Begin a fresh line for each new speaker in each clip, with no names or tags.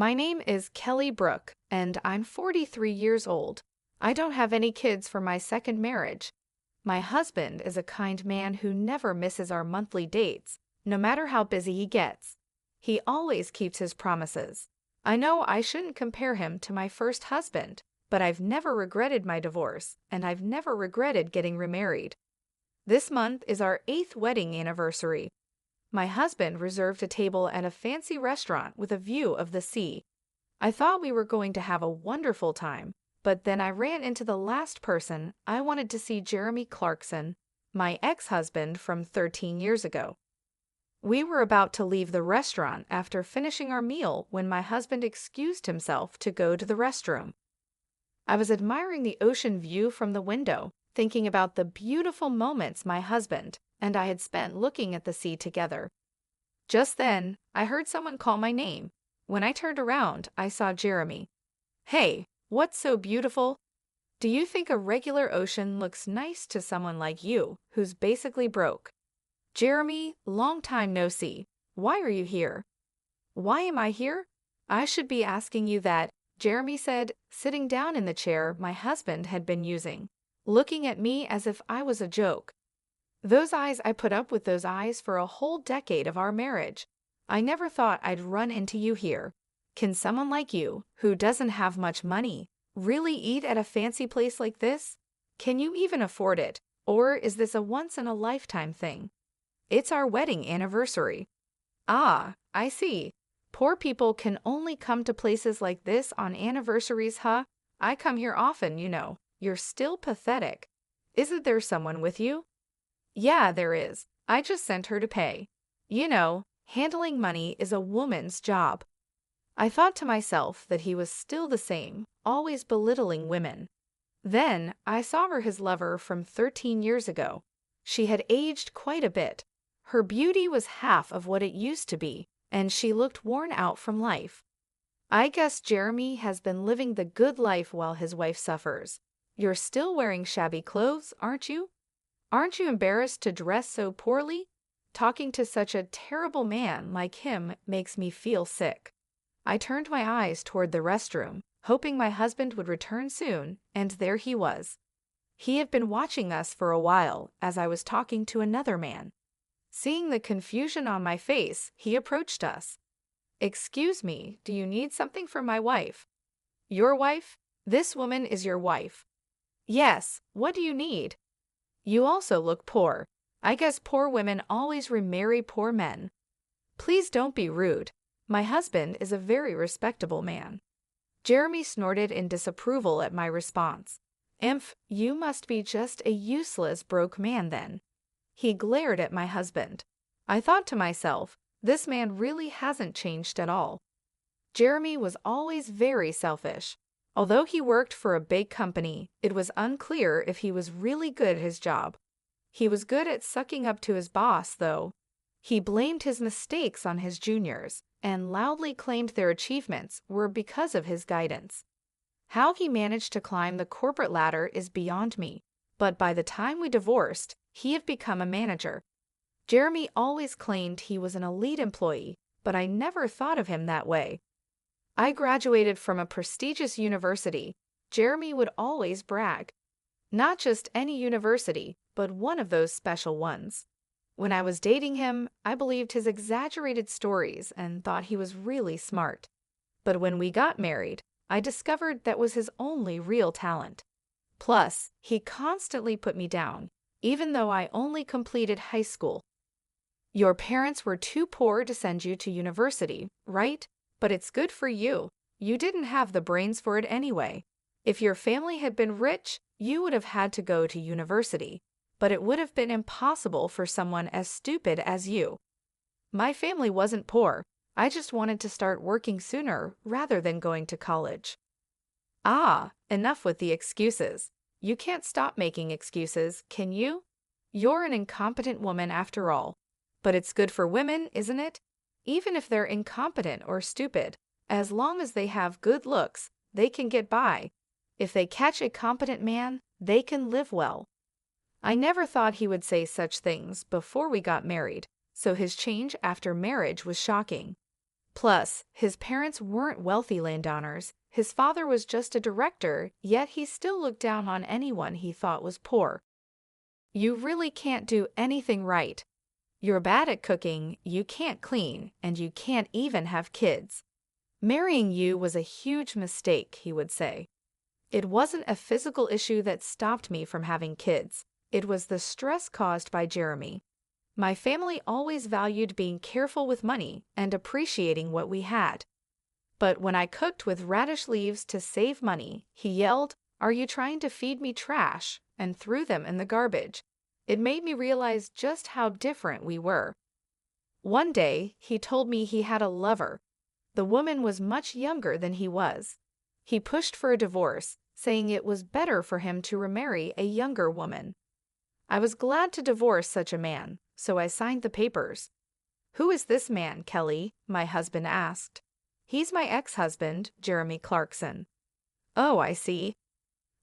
My name is Kelly Brooke, and I'm 43 years old. I don't have any kids from my second marriage. My husband is a kind man who never misses our monthly dates, no matter how busy he gets. He always keeps his promises. I know I shouldn't compare him to my first husband, but I've never regretted my divorce, and I've never regretted getting remarried. This month is our 8th wedding anniversary. My husband reserved a table at a fancy restaurant with a view of the sea. I thought we were going to have a wonderful time, but then I ran into the last person I wanted to see, Jeremy Clarkson, my ex-husband from 13 years ago. We were about to leave the restaurant after finishing our meal when my husband excused himself to go to the restroom. I was admiring the ocean view from the window, thinking about the beautiful moments my husband and I had spent looking at the sea together. Just then, I heard someone call my name. When I turned around, I saw Jeremy. "Hey, what's so beautiful? Do you think a regular ocean looks nice to someone like you, who's basically broke?" "Jeremy, long time no see. Why are you here?" "Why am I here? I should be asking you that," Jeremy said, sitting down in the chair my husband had been using, looking at me as if I was a joke. I put up with those eyes for a whole decade of our marriage. I never thought I'd run into you here. Can someone like you, who doesn't have much money, really eat at a fancy place like this? Can you even afford it, or is this a once-in-a-lifetime thing? It's our wedding anniversary. Ah, I see. Poor people can only come to places like this on anniversaries, huh? I come here often, you know. You're still pathetic. Isn't there someone with you? Yeah, there is. I just sent her to pay. You know, handling money is a woman's job. I thought to myself that he was still the same, always belittling women. Then I saw her his lover from 13 years ago. She had aged quite a bit. Her beauty was half of what it used to be, and she looked worn out from life. I guess Jeremy has been living the good life while his wife suffers. You're still wearing shabby clothes, aren't you? Aren't you embarrassed to dress so poorly? Talking to such a terrible man like him makes me feel sick. I turned my eyes toward the restroom, hoping my husband would return soon, and there he was. He had been watching us for a while as I was talking to another man. Seeing the confusion on my face, he approached us. "Excuse me, do you need something from my wife?" "Your wife? This woman is your wife." "Yes, what do you need?" "You also look poor. I guess poor women always remarry poor men." "Please don't be rude. My husband is a very respectable man." Jeremy snorted in disapproval at my response. "Imph, you must be just a useless broke man then." He glared at my husband. I thought to myself, this man really hasn't changed at all. Jeremy was always very selfish. Although he worked for a big company, it was unclear if he was really good at his job. He was good at sucking up to his boss, though. He blamed his mistakes on his juniors and loudly claimed their achievements were because of his guidance. How he managed to climb the corporate ladder is beyond me, but by the time we divorced, he had become a manager. Jeremy always claimed he was an elite employee, but I never thought of him that way. I graduated from a prestigious university, Jeremy would always brag. Not just any university, but one of those special ones. When I was dating him, I believed his exaggerated stories and thought he was really smart. But when we got married, I discovered that was his only real talent. Plus, he constantly put me down, even though I only completed high school. "Your parents were too poor to send you to university, right? But it's good for you. You didn't have the brains for it anyway. If your family had been rich, you would have had to go to university, but it would have been impossible for someone as stupid as you." "My family wasn't poor. I just wanted to start working sooner rather than going to college." Ah, enough with the excuses. You can't stop making excuses, can you? You're an incompetent woman after all. But it's good for women, isn't it? Even if they're incompetent or stupid, as long as they have good looks, they can get by. If they catch a competent man, they can live well. I never thought he would say such things before we got married, so his change after marriage was shocking. Plus, his parents weren't wealthy landowners. His father was just a director, yet he still looked down on anyone he thought was poor. You really can't do anything right. You're bad at cooking, you can't clean, and you can't even have kids. Marrying you was a huge mistake, he would say. It wasn't a physical issue that stopped me from having kids. It was the stress caused by Jeremy. My family always valued being careful with money and appreciating what we had. But when I cooked with radish leaves to save money, he yelled, "Are you trying to feed me trash?" and threw them in the garbage. It made me realize just how different we were. One day, he told me he had a lover. The woman was much younger than he was. He pushed for a divorce, saying it was better for him to remarry a younger woman. I was glad to divorce such a man, so I signed the papers. "Who is this man, Kelly?" my husband asked. "He's my ex-husband, Jeremy Clarkson." "Oh, I see."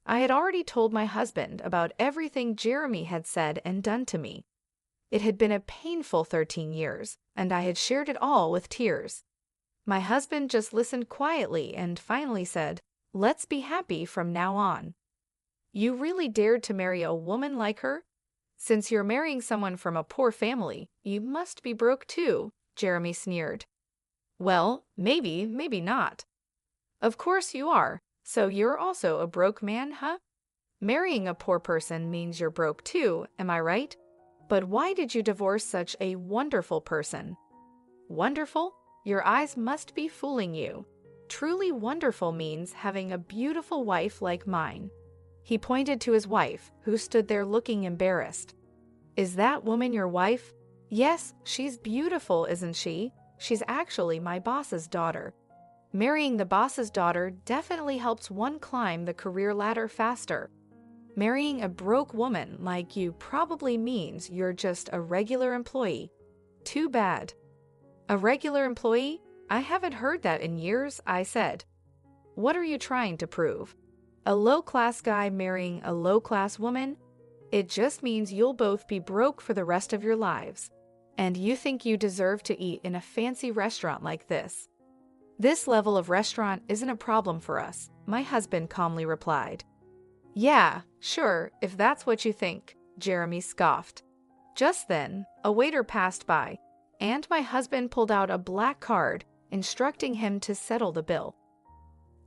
I had already told my husband about everything Jeremy had said and done to me. It had been a painful 13 years, and I had shared it all with tears. My husband just listened quietly and finally said, "Let's be happy from now on." "You really dared to marry a woman like her? Since you're marrying someone from a poor family, you must be broke too," Jeremy sneered. "Well, maybe, maybe not." "Of course you are. So you're also a broke man, huh? Marrying a poor person means you're broke too, am I right? But why did you divorce such a wonderful person?" "Wonderful? Your eyes must be fooling you. Truly wonderful means having a beautiful wife like mine." He pointed to his wife, who stood there looking embarrassed. "Is that woman your wife?" "Yes, she's beautiful, isn't she? She's actually my boss's daughter." Marrying the boss's daughter definitely helps one climb the career ladder faster. Marrying a broke woman like you probably means you're just a regular employee. Too bad. "A regular employee? I haven't heard that in years," I said. "What are you trying to prove? A low-class guy marrying a low-class woman? It just means you'll both be broke for the rest of your lives. And you think you deserve to eat in a fancy restaurant like this." "This level of restaurant isn't a problem for us," my husband calmly replied. "Yeah, sure, if that's what you think," Jeremy scoffed. Just then, a waiter passed by, and my husband pulled out a black card, instructing him to settle the bill.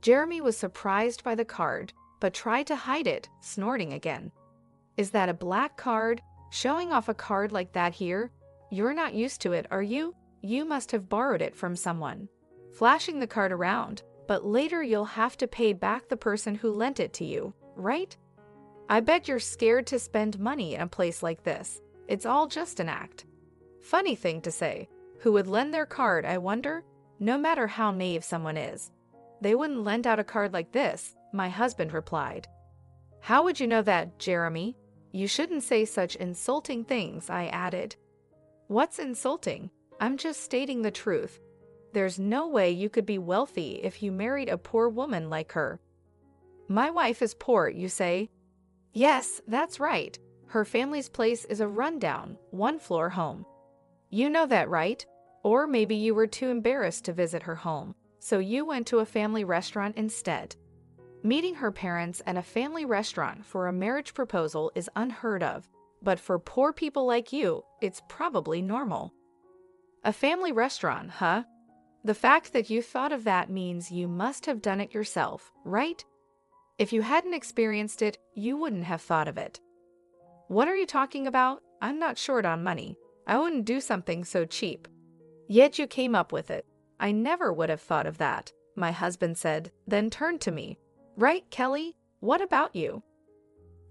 Jeremy was surprised by the card, but tried to hide it, snorting again. "Is that a black card? Showing off a card like that here? You're not used to it, are you? You must have borrowed it from someone." Flashing the card around, "But later you'll have to pay back the person who lent it to you, right? I bet you're scared to spend money in a place like this. It's all just an act." Funny thing to say. Who would lend their card, I wonder? No matter how naive someone is. "They wouldn't lend out a card like this," my husband replied. "How would you know that, Jeremy? You shouldn't say such insulting things," I added. "What's insulting? I'm just stating the truth. There's no way you could be wealthy if you married a poor woman like her." "My wife is poor, you say?" "Yes, that's right. Her family's place is a rundown, one-floor home. You know that, right? Or maybe you were too embarrassed to visit her home, so you went to a family restaurant instead. Meeting her parents at a family restaurant for a marriage proposal is unheard of, but for poor people like you, it's probably normal." "A family restaurant, huh? The fact that you thought of that means you must have done it yourself, right? If you hadn't experienced it, you wouldn't have thought of it." "What are you talking about? I'm not short on money. I wouldn't do something so cheap." "Yet you came up with it. I never would have thought of that," my husband said, then turned to me. "Right, Kelly? What about you?"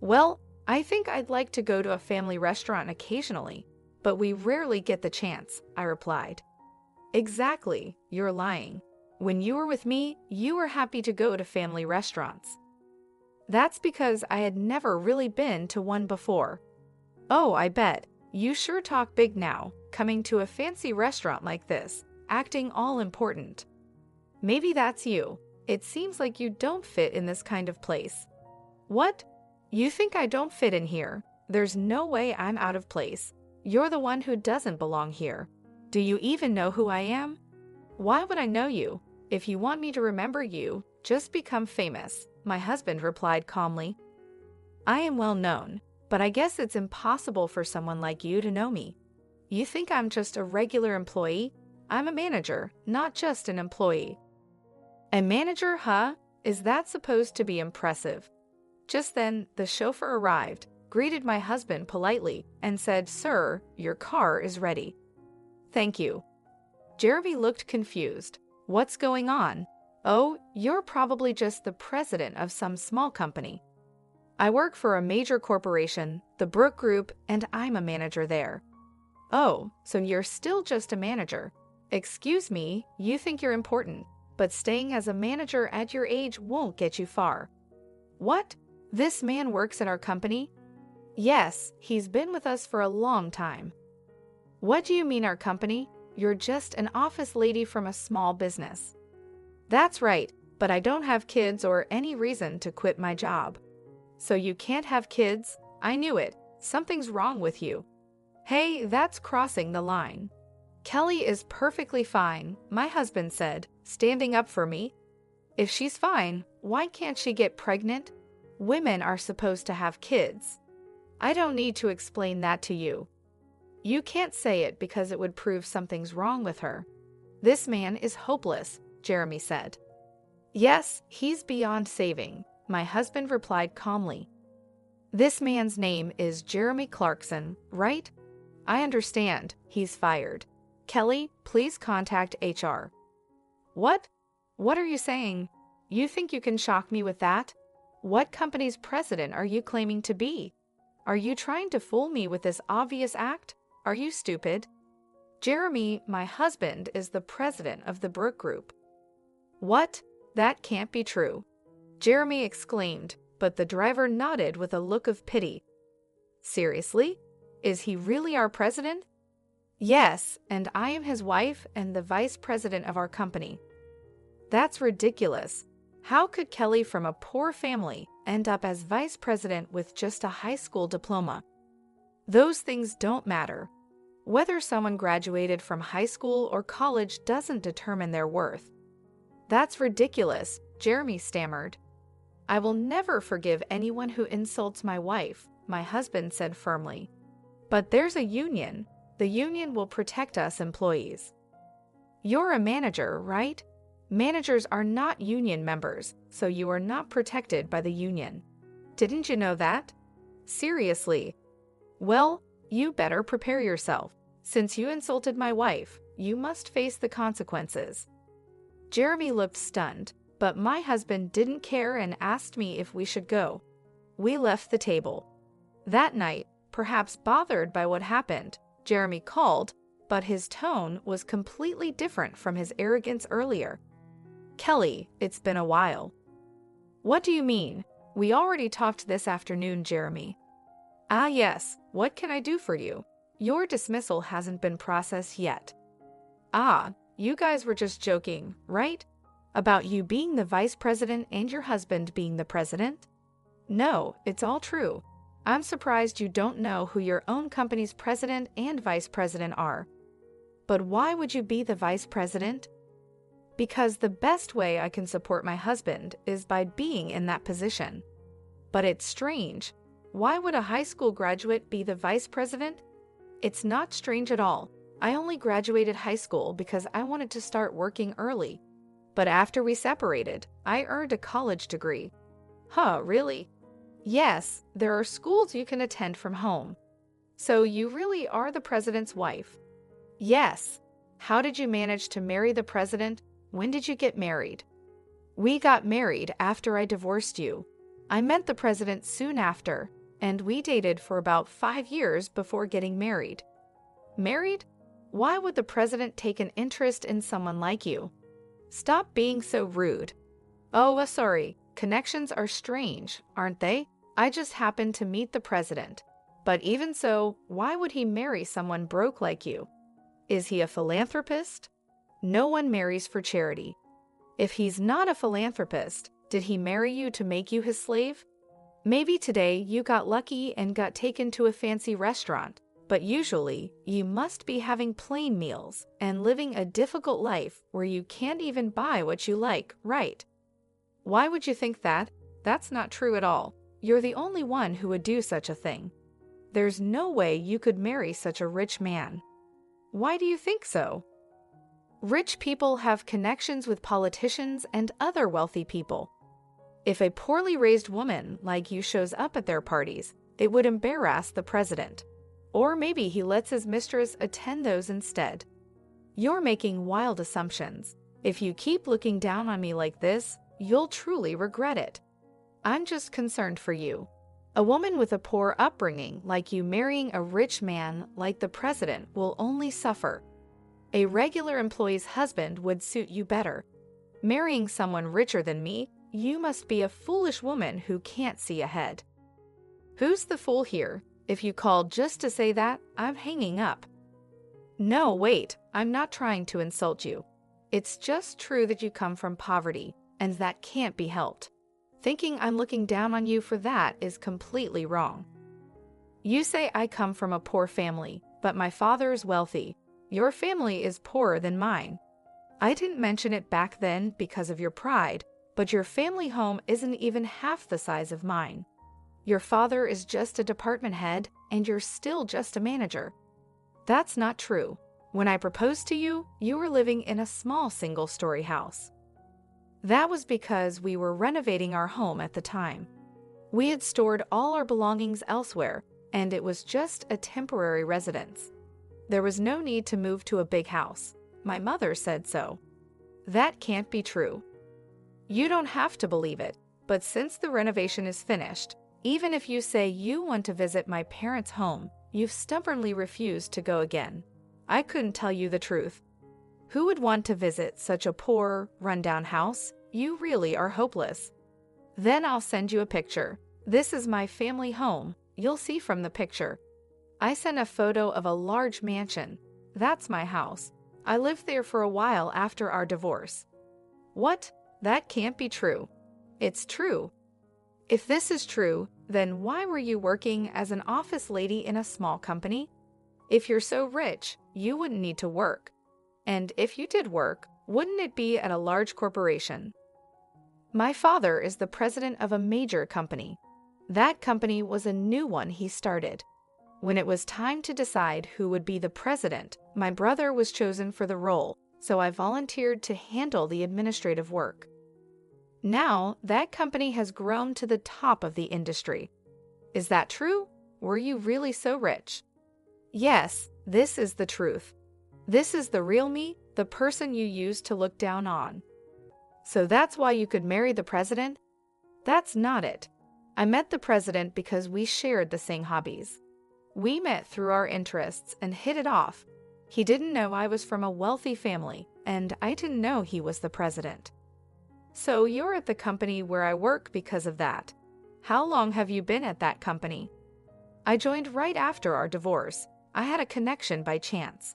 "Well, I think I'd like to go to a family restaurant occasionally, but we rarely get the chance," I replied. "Exactly, you're lying. When you were with me, you were happy to go to family restaurants." "That's because I had never really been to one before." "Oh, I bet. You sure talk big now, coming to a fancy restaurant like this, acting all important." "Maybe that's you. It seems like you don't fit in this kind of place." "What? You think I don't fit in here? There's no way I'm out of place. You're the one who doesn't belong here. Do you even know who I am?" Why would I know you? If you want me to remember you, just become famous, my husband replied calmly. I am well known, but I guess it's impossible for someone like you to know me. You think I'm just a regular employee? I'm a manager, not just an employee. A manager, huh? Is that supposed to be impressive? Just then, the chauffeur arrived, greeted my husband politely, and said, Sir, your car is ready. Thank you. Jeremy looked confused. What's going on? Oh, you're probably just the president of some small company. I work for a major corporation, the Brook Group, and I'm a manager there. Oh, so you're still just a manager. Excuse me, you think you're important, but staying as a manager at your age won't get you far. What? This man works at our company? Yes, he's been with us for a long time. What do you mean our company? You're just an office lady from a small business. That's right, but I don't have kids or any reason to quit my job. So you can't have kids? I knew it. Something's wrong with you. Hey, that's crossing the line. Kelly is perfectly fine, my husband said, standing up for me. If she's fine, why can't she get pregnant? Women are supposed to have kids. I don't need to explain that to you. You can't say it because it would prove something's wrong with her. This man is hopeless, Jeremy said. Yes, he's beyond saving, my husband replied calmly. This man's name is Jeremy Clarkson, right? I understand, he's fired. Kelly, please contact HR. What? What are you saying? You think you can shock me with that? What company's president are you claiming to be? Are you trying to fool me with this obvious act? Are you stupid? Jeremy, my husband, is the president of the Brook Group. What? That can't be true. Jeremy exclaimed, but the driver nodded with a look of pity. Seriously? Is he really our president? Yes, and I am his wife and the vice president of our company. That's ridiculous. How could Kelly from a poor family end up as vice president with just a high school diploma? Those things don't matter. Whether someone graduated from high school or college doesn't determine their worth. That's ridiculous, Jeremy stammered. I will never forgive anyone who insults my wife, my husband said firmly. But there's a union. The union will protect us employees. You're a manager, right? Managers are not union members, so you are not protected by the union. Didn't you know that? Seriously. Well, you better prepare yourself. Since you insulted my wife, you must face the consequences. Jeremy looked stunned, but my husband didn't care and asked me if we should go. We left the table. That night, perhaps bothered by what happened, Jeremy called, but his tone was completely different from his arrogance earlier. Kelly, it's been a while. What do you mean? We already talked this afternoon, Jeremy. Ah yes, what can I do for you? Your dismissal hasn't been processed yet. Ah, you guys were just joking, right? About you being the vice president and your husband being the president? No, it's all true. I'm surprised you don't know who your own company's president and vice president are. But why would you be the vice president? Because the best way I can support my husband is by being in that position. But it's strange. Why would a high school graduate be the vice president? It's not strange at all. I only graduated high school because I wanted to start working early. But after we separated, I earned a college degree. Huh, really? Yes, there are schools you can attend from home. So you really are the president's wife? Yes. How did you manage to marry the president? When did you get married? We got married after I divorced you. I met the president soon after, and we dated for about 5 years before getting married. Married? Why would the president take an interest in someone like you? Stop being so rude. Oh, sorry. Connections are strange, aren't they? I just happened to meet the president. But even so, why would he marry someone broke like you? Is he a philanthropist? No one marries for charity. If he's not a philanthropist, did he marry you to make you his slave? Maybe today you got lucky and got taken to a fancy restaurant, But usually, you must be having plain meals and living a difficult life where you can't even buy what you like, right? Why would you think that? That's not true at all. You're the only one who would do such a thing. There's no way you could marry such a rich man. Why do you think so? Rich people have connections with politicians and other wealthy people. If a poorly raised woman like you shows up at their parties, it would embarrass the president. Or maybe he lets his mistress attend those instead. You're making wild assumptions. If you keep looking down on me like this, you'll truly regret it. I'm just concerned for you. A woman with a poor upbringing like you marrying a rich man like the president will only suffer. A regular employee's husband would suit you better. Marrying someone richer than me, you must be a foolish woman who can't see ahead. Who's the fool here? If you called just to say that, I'm hanging up. No, wait, I'm not trying to insult you. It's just true that you come from poverty, and that can't be helped. Thinking I'm looking down on you for that is completely wrong. You say I come from a poor family, but my father is wealthy. Your family is poorer than mine. I didn't mention it back then because of your pride, but your family home isn't even half the size of mine. Your father is just a department head, and you're still just a manager. That's not true. When I proposed to you, you were living in a small single-story house. That was because we were renovating our home at the time. We had stored all our belongings elsewhere, and it was just a temporary residence. There was no need to move to a big house. My mother said so. That can't be true. You don't have to believe it, but since the renovation is finished, even if you say you want to visit my parents' home, you've stubbornly refused to go again. I couldn't tell you the truth. Who would want to visit such a poor, run-down house? You really are hopeless. Then I'll send you a picture. This is my family home. You'll see from the picture. I sent a photo of a large mansion. That's my house. I lived there for a while after our divorce. What? That can't be true. It's true. If this is true, then why were you working as an office lady in a small company? If you're so rich, you wouldn't need to work. And if you did work, wouldn't it be at a large corporation? My father is the president of a major company. That company was a new one he started. When it was time to decide who would be the president, my brother was chosen for the role, so I volunteered to handle the administrative work. Now, that company has grown to the top of the industry. Is that true? Were you really so rich? Yes, this is the truth. This is the real me, the person you used to look down on. So that's why you could marry the president? That's not it. I met the president because we shared the same hobbies. We met through our interests and hit it off. He didn't know I was from a wealthy family, and I didn't know he was the president. So you're at the company where I work because of that. How long have you been at that company? I joined right after our divorce. I had a connection by chance.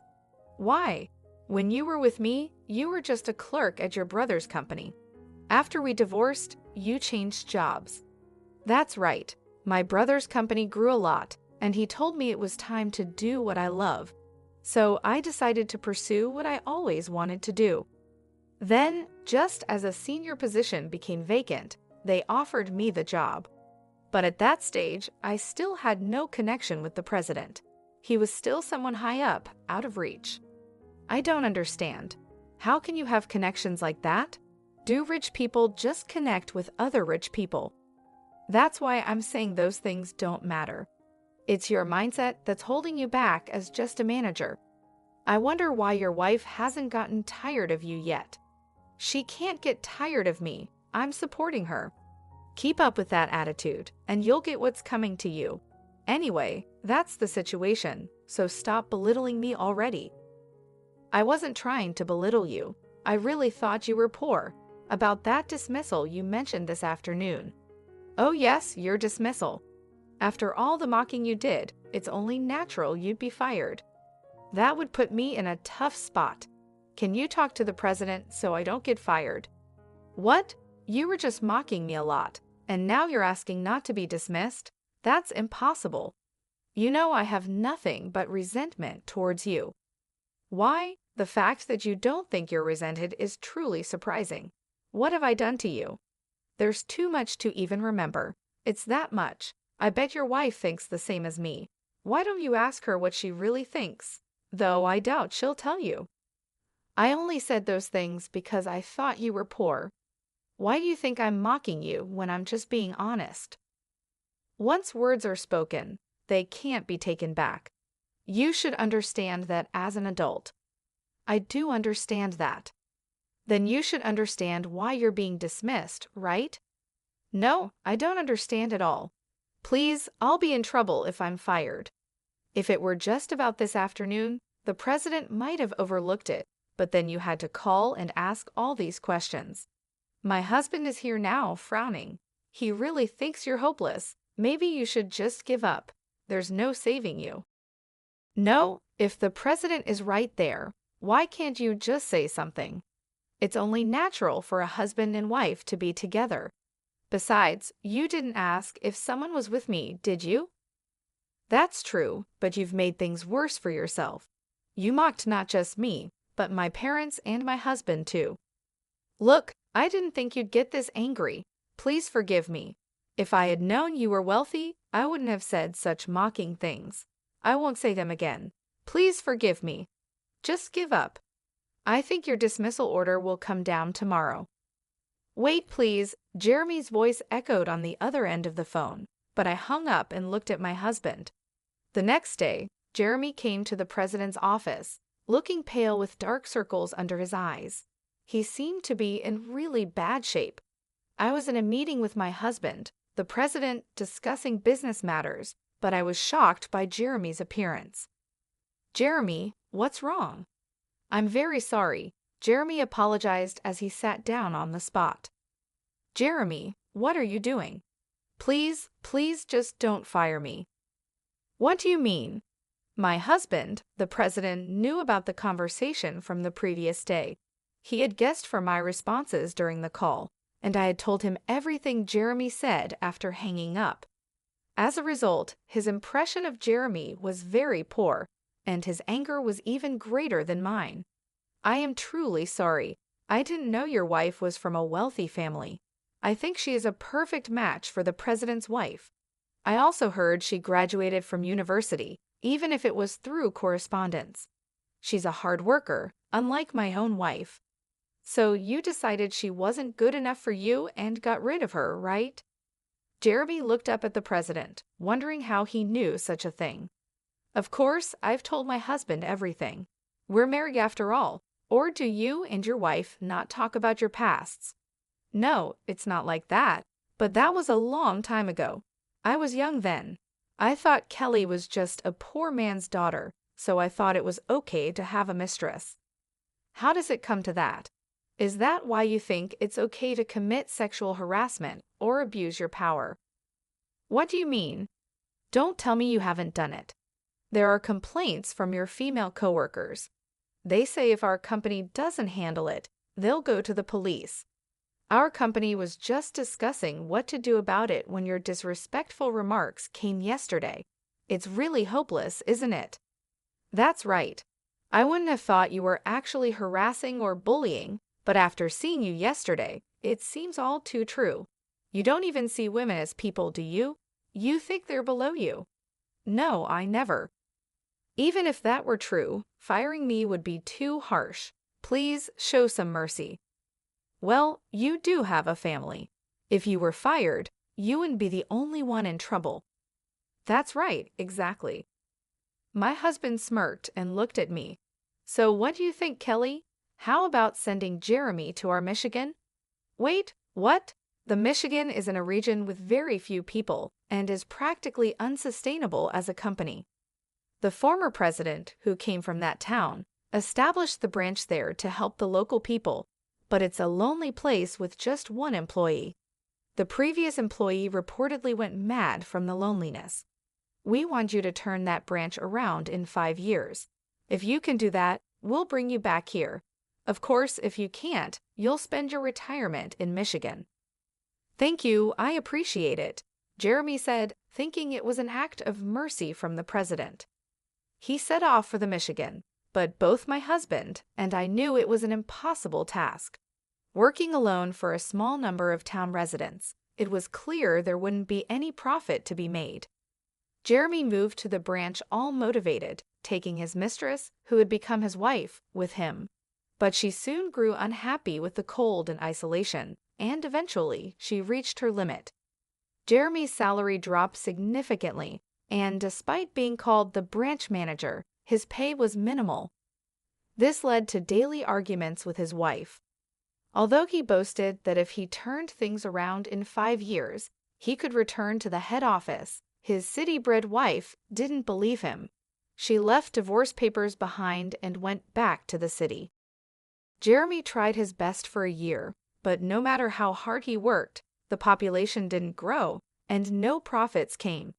Why? When you were with me, you were just a clerk at your brother's company. After we divorced, you changed jobs. That's right. My brother's company grew a lot, and he told me it was time to do what I love. So I decided to pursue what I always wanted to do. Then, just as a senior position became vacant, they offered me the job. But at that stage, I still had no connection with the president. He was still someone high up, out of reach. I don't understand. How can you have connections like that? Do rich people just connect with other rich people? That's why I'm saying those things don't matter. It's your mindset that's holding you back as just a manager. I wonder why your wife hasn't gotten tired of you yet. She can't get tired of me. I'm supporting her. Keep up with that attitude, and you'll get what's coming to you. Anyway, that's the situation, so stop belittling me already. I wasn't trying to belittle you. I really thought you were poor. About that dismissal you mentioned this afternoon. Oh yes, your dismissal. After all the mocking you did, it's only natural you'd be fired. That would put me in a tough spot. Can you talk to the president so I don't get fired? What? You were just mocking me a lot, and now you're asking not to be dismissed? That's impossible. You know I have nothing but resentment towards you. Why? The fact that you don't think you're resented is truly surprising. What have I done to you? There's too much to even remember. It's that much. I bet your wife thinks the same as me. Why don't you ask her what she really thinks? Though I doubt she'll tell you. I only said those things because I thought you were poor. Why do you think I'm mocking you when I'm just being honest? Once words are spoken, they can't be taken back. You should understand that as an adult. I do understand that. Then you should understand why you're being dismissed, right? No, I don't understand at all. Please, I'll be in trouble if I'm fired. If it were just about this afternoon, the president might have overlooked it, but then you had to call and ask all these questions. My husband is here now, frowning. He really thinks you're hopeless. Maybe you should just give up. There's no saving you. No, if the president is right there, why can't you just say something? It's only natural for a husband and wife to be together. Besides, you didn't ask if someone was with me, did you? That's true, but you've made things worse for yourself. You mocked not just me, but my parents and my husband too. Look, I didn't think you'd get this angry. Please forgive me. If I had known you were wealthy, I wouldn't have said such mocking things. I won't say them again. Please forgive me. Just give up. I think your dismissal order will come down tomorrow. Wait, please. Jeremy's voice echoed on the other end of the phone, but I hung up and looked at my husband. The next day, Jeremy came to the president's office, looking pale with dark circles under his eyes. He seemed to be in really bad shape. I was in a meeting with my husband, the president, discussing business matters, but I was shocked by Jeremy's appearance. Jeremy, what's wrong? I'm very sorry. Jeremy apologized as he sat down on the spot. Jeremy, what are you doing? Please, please just don't fire me. What do you mean? My husband, the president, knew about the conversation from the previous day. He had guessed from my responses during the call, and I had told him everything Jeremy said after hanging up. As a result, his impression of Jeremy was very poor, and his anger was even greater than mine. I am truly sorry. I didn't know your wife was from a wealthy family. I think she is a perfect match for the president's wife. I also heard she graduated from university, even if it was through correspondence. She's a hard worker, unlike my own wife. So you decided she wasn't good enough for you and got rid of her, right? Jeremy looked up at the president, wondering how he knew such a thing. Of course, I've told my husband everything. We're married after all. Or do you and your wife not talk about your pasts? No, it's not like that. But that was a long time ago. I was young then. I thought Kelly was just a poor man's daughter, so I thought it was okay to have a mistress. How does it come to that? Is that why you think it's okay to commit sexual harassment or abuse your power? What do you mean? Don't tell me you haven't done it. There are complaints from your female coworkers. They say if our company doesn't handle it, they'll go to the police. Our company was just discussing what to do about it when your disrespectful remarks came yesterday. It's really hopeless, isn't it? That's right. I wouldn't have thought you were actually harassing or bullying, but after seeing you yesterday, it seems all too true. You don't even see women as people, do you? You think they're below you. No, I never. Even if that were true, firing me would be too harsh. Please show some mercy. Well, you do have a family. If you were fired, you wouldn't be the only one in trouble. That's right, exactly. My husband smirked and looked at me. So what do you think, Kelly? How about sending Jeremy to our Michigan? Wait, what? The Michigan is in a region with very few people and is practically unsustainable as a company. The former president, who came from that town, established the branch there to help the local people, but it's a lonely place with just one employee. The previous employee reportedly went mad from the loneliness. We want you to turn that branch around in 5 years. If you can do that, we'll bring you back here. Of course, if you can't, you'll spend your retirement in Michigan. Thank you, I appreciate it. Jeremy said, thinking it was an act of mercy from the president. He set off for the Michigan, but both my husband and I knew it was an impossible task. Working alone for a small number of town residents, it was clear there wouldn't be any profit to be made. Jeremy moved to the branch all motivated, taking his mistress, who had become his wife, with him. But she soon grew unhappy with the cold and isolation, and eventually she reached her limit. Jeremy's salary dropped significantly, and despite being called the branch manager, his pay was minimal. This led to daily arguments with his wife. Although he boasted that if he turned things around in 5 years, he could return to the head office, his city-bred wife didn't believe him. She left divorce papers behind and went back to the city. Jeremy tried his best for a year, but no matter how hard he worked, the population didn't grow, and no profits came.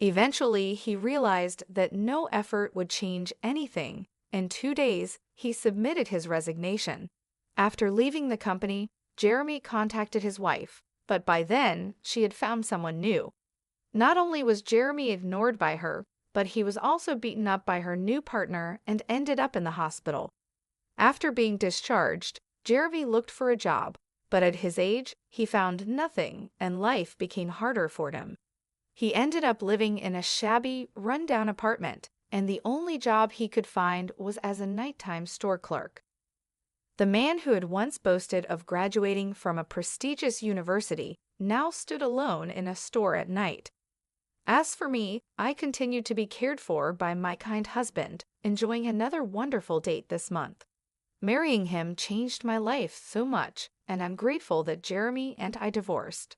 Eventually, he realized that no effort would change anything. In 2 days, he submitted his resignation. After leaving the company, Jeremy contacted his wife, but by then, she had found someone new. Not only was Jeremy ignored by her, but he was also beaten up by her new partner and ended up in the hospital. After being discharged, Jeremy looked for a job, but at his age, he found nothing and life became harder for him. He ended up living in a shabby, run-down apartment, and the only job he could find was as a nighttime store clerk. The man who had once boasted of graduating from a prestigious university now stood alone in a store at night. As for me, I continued to be cared for by my kind husband, enjoying another wonderful date this month. Marrying him changed my life so much, and I'm grateful that Jeremy and I divorced.